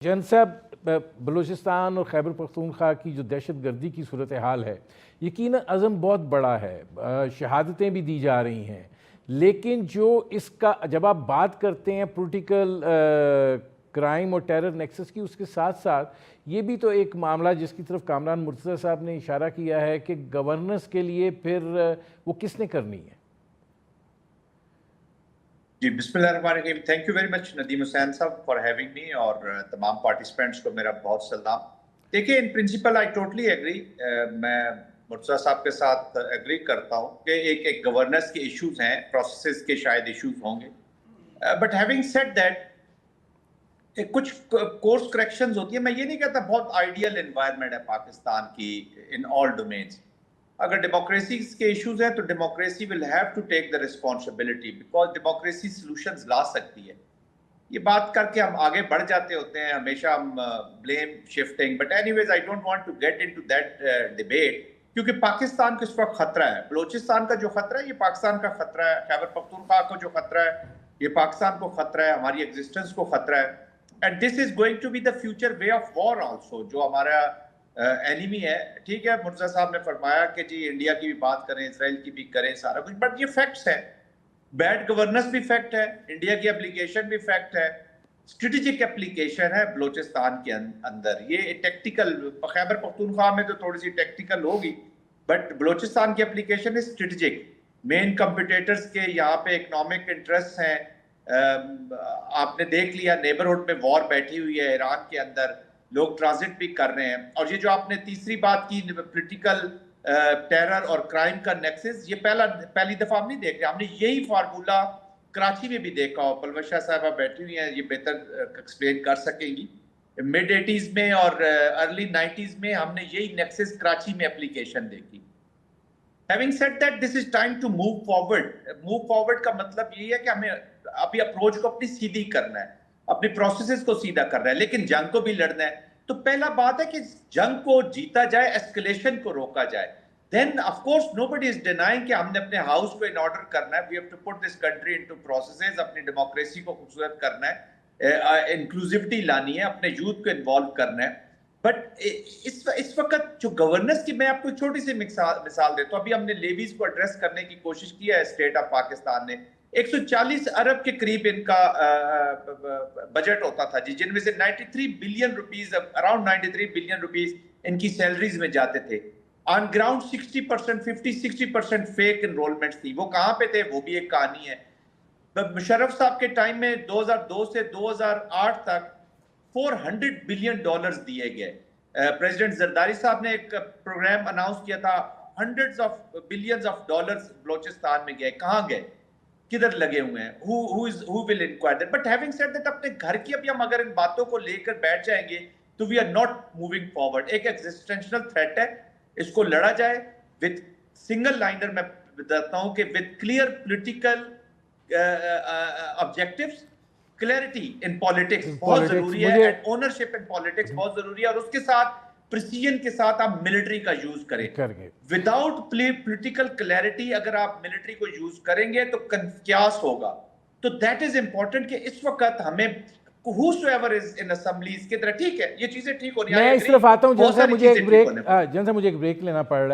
جن صاحب، بلوچستان اور خیبر پختونخوا کی جو دہشت گردی کی صورتحال ہے، یقیناً عزم بہت بڑا ہے، شہادتیں بھی دی جا رہی ہیں، لیکن جو اس کا جب آپ بات کرتے ہیں پولیٹیکل کرائم اور ٹیرر نیکسس کی، اس کے ساتھ ساتھ یہ بھی تو ایک معاملہ جس کی طرف کامران مرتضیٰ صاحب نے اشارہ کیا ہے کہ گورننس کے لیے پھر وہ کس نے کرنی ہے؟ جی بسم اللہ الرحمن الرحیم. Thank you very much Nadeem Hussain صاحب فار ہیونگ می، اور تمام پارٹیسپینٹس کو میرا بہت سلام. دیکھیں، in principle I totally agree. میں مرتضیٰ صاحب کے ساتھ ایگری کرتا ہوں کہ ایک گورننس کے ایشوز ہیں، پروسیسز کے شاید ایشوز ہوں گے. بٹ ہیونگ سیڈ دیٹ کچھ کورس کریکشنز ہوتی ہیں. میں یہ نہیں کہتا بہت آئیڈیل انوائرمنٹ ہے پاکستان کی ان آل ڈومینز. اگر ڈیموکریسیز کے ایشوز ہیں تو democracy will have to take the responsibility, because democracy solutions لا سکتی ہے. یہ بات کر کے ہم آگے بڑھ جاتے ہوتے ہیں، ہمیشہ ہم blame shifting. But anyways I don't want to get into that debate, کیونکہ پاکستان کو اس وقت خطرہ ہے. بلوچستان کا جو خطرہ ہے یہ پاکستان کا خطرہ ہے، خیبر پختونخوا کو جو خطرہ ہے یہ پاکستان کو خطرہ ہے، ہماری ایگزسٹنس کو خطرہ ہے. And this is going to be the future way of war also, جو ہمارا اینیمی ہے. ٹھیک ہے، مرتضیٰ صاحب نے فرمایا کہ جی انڈیا کی بھی بات کریں، اسرائیل کی بھی کریں، سارا کچھ، بٹ یہ فیکٹس ہے. بیڈ گورننس بھی فیکٹ ہے، انڈیا کی اپلیکیشن بھی فیکٹ ہے، اسٹریٹجک اپلیکیشن ہے بلوچستان کے اندر. یہ ٹیکٹیکل، خیبر پختونخوا میں تو تھوڑی سی ٹیکٹیکل ہوگی، بٹ بلوچستان کی اپلیکیشن ہے اسٹریٹجک. مین کمپیٹیٹرز کے یہاں پہ اکنامک انٹرسٹ ہیں. آپ نے دیکھ لیا نیبرہڈ میں وار بیٹھی ہوئی ہے ایران کے اندر، لوگ ٹرانزٹ بھی کر رہے ہیں. اور یہ جو آپ نے تیسری بات کی پولیٹیکل ٹیرر اور کرائم کا نیکسس، یہ پہلی دفعہ ہم نہیں دیکھ رہے. ہم نے یہی فارمولا کراچی میں بھی دیکھا ہو. پلوشہ صاحبہ بیٹھی ہوئی ہیں، یہ بہتر ایکسپلین کر سکیں گی. مڈ 80s میں اور ارلی 90s میں ہم نے یہی نیکسس کراچی میں اپلیکیشن دیکھی. Having said that, this is time to move forward. Move forward کا مطلب یہ ہے کہ ہمیں ابھی اپروچ کو اپنی سیدھی کرنا ہے، اپنی پروسیسز کو سیدھا کرنا ہے، لیکن جنگ کو بھی لڑنا ہے. تو پہلا بات ہے کہ جنگ کو جیتا جائے، اسکلیشن کو روکا جائے. Then of course nobody is denying کہ ہم نے اپنے ہاؤس کو ان آرڈر کرنا ہے. We have to put this country into processes. اپنی ڈیموکریسی کو خوبصورت کرنا ہے، انکلوزیوٹی لانی ہے، اپنے یوتھ کو انوالو کرنا ہے. بٹ اس وقت جو گورننس کی، میں آپ کو چھوٹی سی مثال دیتا ہوں. ابھی ہم نے لیویز کو ایڈریس کرنے کی کوشش کی ہے اسٹیٹ آف پاکستان نے. 140 ارب کے قریب ان کا بجٹ ہوتا تھا جی، جن میں سے 93 billion rupees, around 93 billion rupees ان کی سیلریز میں جاتے تھے. آن گراؤنڈ 60%، 50-60% فیک انرولمنٹس تھی. وہ کہاں پہ تھے، وہ بھی ایک کہانی ہے. مشرف صاحب کے ٹائم میں 2002 سے 2008 تک $400 بلین دیے گئے. پریزیڈنٹ زرداری صاحب نے ایک پروگرام اناؤنس کیا تھا، hundreds of billions of dollars Balochistan میں گئے. کہاں گئے، کدھر لگے ہوئے ہیں، who will inquire that. But having said that، اپنے گھر کی ابھی ہم اگر ان باتوں کو لے کر بیٹھ جائیں گے تو we are not moving forward. ایک ایگزسٹینشنل تھریٹ ہے، اس کو لڑا جائے with single liner. میں بتاتا ہوں کہ with clear political objectives، clarity in politics بہت ضروری ہے، اینڈ اونرشپ ان پالیٹکس بہت ضروری ہے. اور اس کے ساتھ پریسیجن کے ساتھ آپ ملٹری کا یوز کریں. وداؤٹ پولیٹیکل کلیئرٹی اگر آپ ملٹری کو یوز کریں گے تو کنفیاس ہوگا. تو دیٹ از امپورٹنٹ کہ اس وقت ہمیں whosoever is in assemblies کی طرح، ٹھیک ہے یہ چیزیں ٹھیک ہو رہی ہیں. میں اس طرف آتا ہوں جن سے مجھے ایک بریک لینا پڑ رہا ہے.